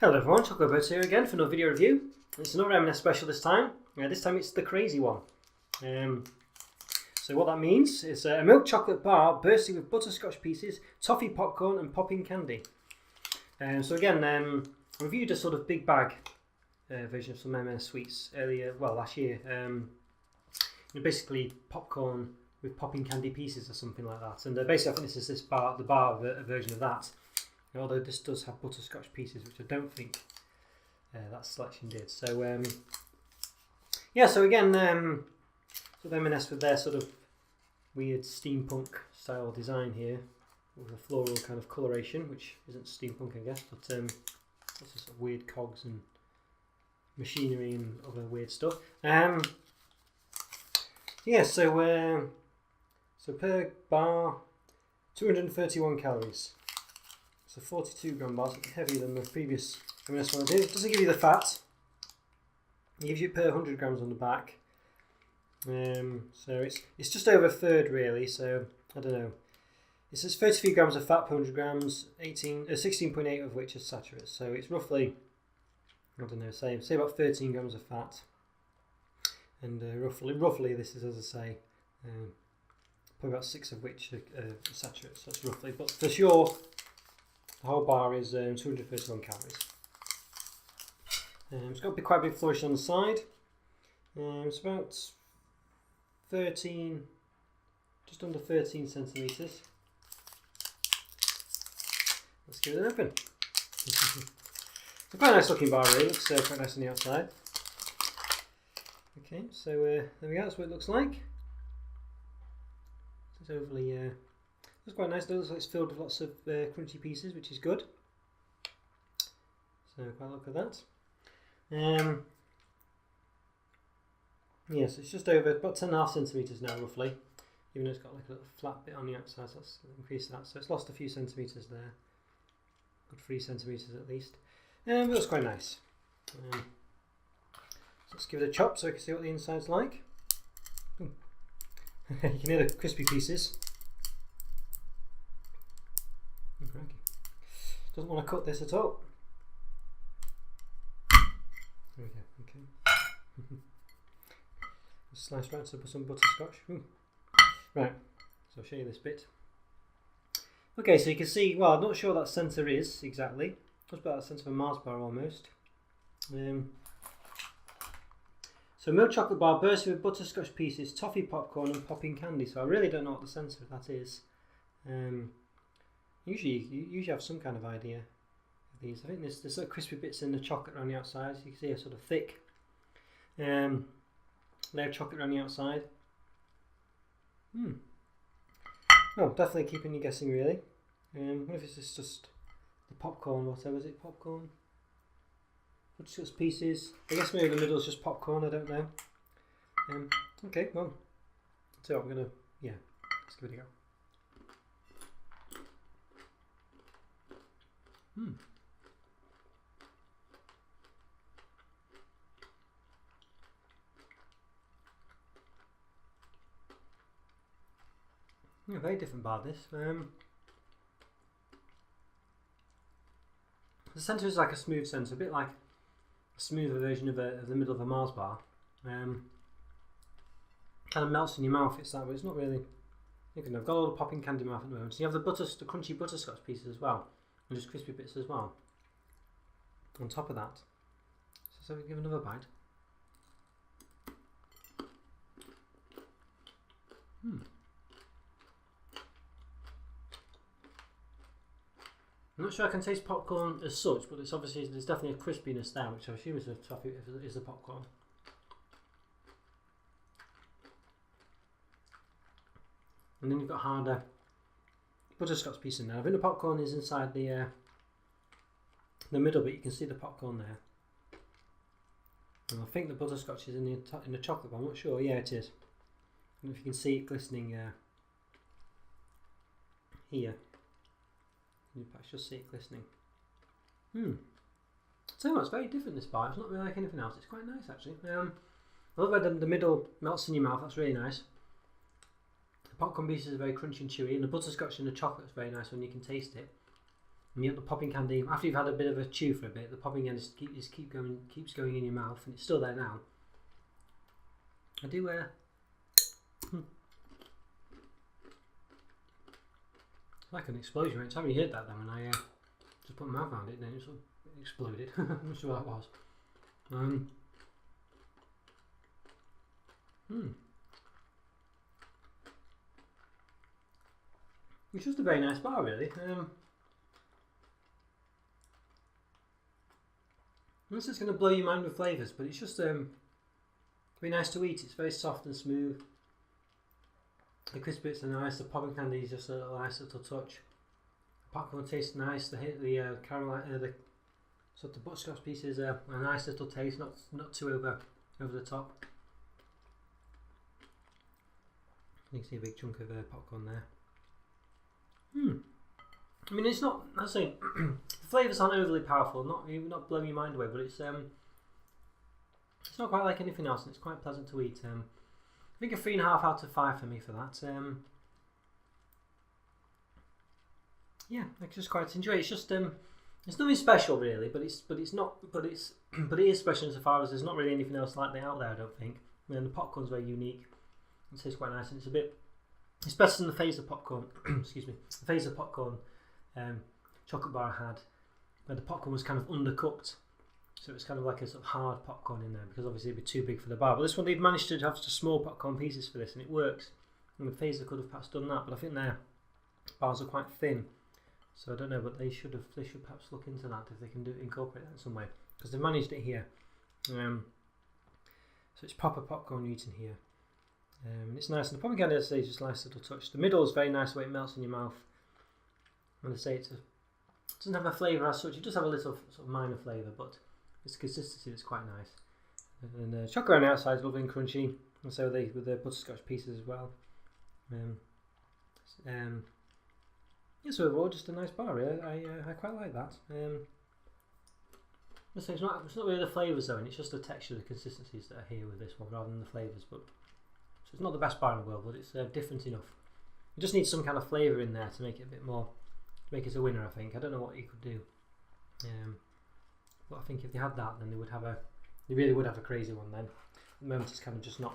Hello everyone, Roberto here again for another video review. It's another M&S special this time. This time it's the crazy one. So what that means is a milk chocolate bar bursting with butterscotch pieces, toffee popcorn and popping candy. So again, I reviewed a sort of big bag version of some M&S sweets earlier, well last year. Basically popcorn with popping candy pieces or something like that. And basically I think this is the bar version of that. Although this does have butterscotch pieces, which I don't think that selection did. So yeah, so again, sort of M&S with their sort of weird steampunk style design here, with a floral kind of coloration, which isn't steampunk, I guess, but lots of sort of weird cogs and machinery and other weird stuff. Yeah, so per bar, 231 calories. So 42 gram bars, heavier than the previous M&S one I did. It doesn't give you the fat. It gives you per 100 grams on the back. So it's just over a third really. So I don't know. It says 33 grams of fat per 100 grams, 16.8 of which is saturated. So it's roughly, I don't know, say about 13 grams of fat. And roughly this is, as I say, probably about 6 of which are saturated. So that's roughly, but for sure. The whole bar is 231 calories. It's got quite a big flourish on the side. It's about 13, just under 13 centimetres. Let's give it an open. It's a quite nice looking bar really, looks quite nice on the outside. Okay, so there we go, that's what it looks like. It's overly it's quite nice. It looks like it's filled with lots of crunchy pieces, which is good. So quite look at that. Yes, it's just over about 10.5 centimetres now, roughly. Even though it's got like a little flat bit on the outside, so let's increase that. So it's lost a few centimetres there. Good 3 centimetres at least. But it's quite nice. So let's give it a chop so we can see what the inside's like. You can hear the crispy pieces. Doesn't want to cut this at all. There we go, okay. Slice right up some butterscotch. Right, so I'll show you this bit. Okay, so you can see, well, I'm not sure what that centre is exactly. Just about the centre of a Mars bar almost. So milk chocolate bar bursting with butterscotch pieces, toffee popcorn and popping candy. So I really don't know what the centre of that is. Usually you have some kind of idea of these. I think there's sort of crispy bits in the chocolate around the outside. So you can see a sort of thick layer of chocolate around the outside. Well, definitely keeping you guessing really. What if it's just the popcorn, whatever is it, popcorn? Butterscotch pieces. I guess maybe the middle is just popcorn, I don't know. Okay, well, so I'm gonna, yeah, let's give it a go. Yeah, very different bar this. The centre is like a smooth centre, a bit like a smoother version of the middle of a Mars bar. Kind of melts in your mouth, it's that way. It's not really. I've got all the popping candy mouth at the moment. So you have the crunchy butterscotch pieces as well, and just crispy bits as well. On top of that, so we give another bite. I'm not sure I can taste popcorn as such, but it's obviously there's definitely a crispiness there, which I assume is the toffee, is the popcorn. And then you've got harder butterscotch piece in there. I think the popcorn is inside the middle, but you can see the popcorn there. And I think the butterscotch is in the chocolate, but I'm not sure. Yeah, it is. I don't know if you can see it glistening here. You perhaps just see it glistening. So it's very different, this bar. It's not really like anything else. It's quite nice actually. I love how the middle melts in your mouth. That's really nice. The popcorn pieces are very crunchy and chewy, and the butterscotch and the chocolate is very nice when you can taste it. And you get the popping candy after you've had a bit of a chew for a bit. The popping candy keeps going in your mouth, and it's still there now. I do. Like an explosion. Right? Have you heard that then when I just put my mouth around it and then it sort of exploded? I'm not sure what that was. It's just a very nice bar, really. This is going to blow your mind with flavours, but it's just very nice to eat. It's very soft and smooth. The crisp bits are nice. The popping candy is just a nice little touch. The popcorn tastes nice. The caramel, the sort of butterscotch pieces are a nice little taste, not too over the top. You can see a big chunk of popcorn there. I mean, it's not. I was saying, the flavours aren't overly powerful. Not blowing your mind away, but it's not quite like anything else, and it's quite pleasant to eat. I think a 3.5 out of 5 for me for that. Yeah, I just quite enjoy it. It's just it's nothing special really, but it is special insofar as there's not really anything else like that out there. I don't think. I mean, the popcorn's very unique. It tastes quite nice, and it's better than the phaser popcorn. Excuse me, the phaser popcorn chocolate bar I had, where the popcorn was kind of undercooked, so it was kind of like a sort of hard popcorn in there because obviously it'd be too big for the bar. But this one, they've managed to have just small popcorn pieces for this, and it works. And the phaser could have perhaps done that, but I think their bars are quite thin, so I don't know. But they should perhaps look into that if they can incorporate that in some way, because they've managed it here. So it's proper popcorn you're eating here. It's nice, and the popping candy, as I say, is just a nice little touch. The middle is very nice, the way it melts in your mouth. And I say it doesn't have a flavour as such. It does have a little sort of minor flavour, but it's the consistency that's quite nice. And the chocolate on the outside is lovely and crunchy, and so with the butterscotch pieces as well. Yeah, so overall, just a nice bar. Really. I quite like that. I say it's not really the flavours though, and it's just the texture, the consistencies that are here with this one, rather than the flavours. But so it's not the best bar in the world, but it's different enough. You just need some kind of flavour in there to make it a bit more, to make it a winner. I think. I don't know what you could do, but I think if they had that, then they really would have a crazy one. Then at the moment, it's kind of just not,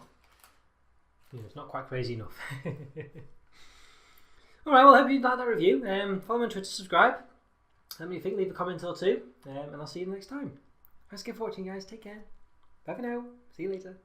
it's not quite crazy enough. All right, well, I hope you liked that review. Follow me on Twitter, subscribe. Let me think, leave a comment or two, and I'll see you next time. Thanks again for watching, guys. Take care. Bye for now. See you later.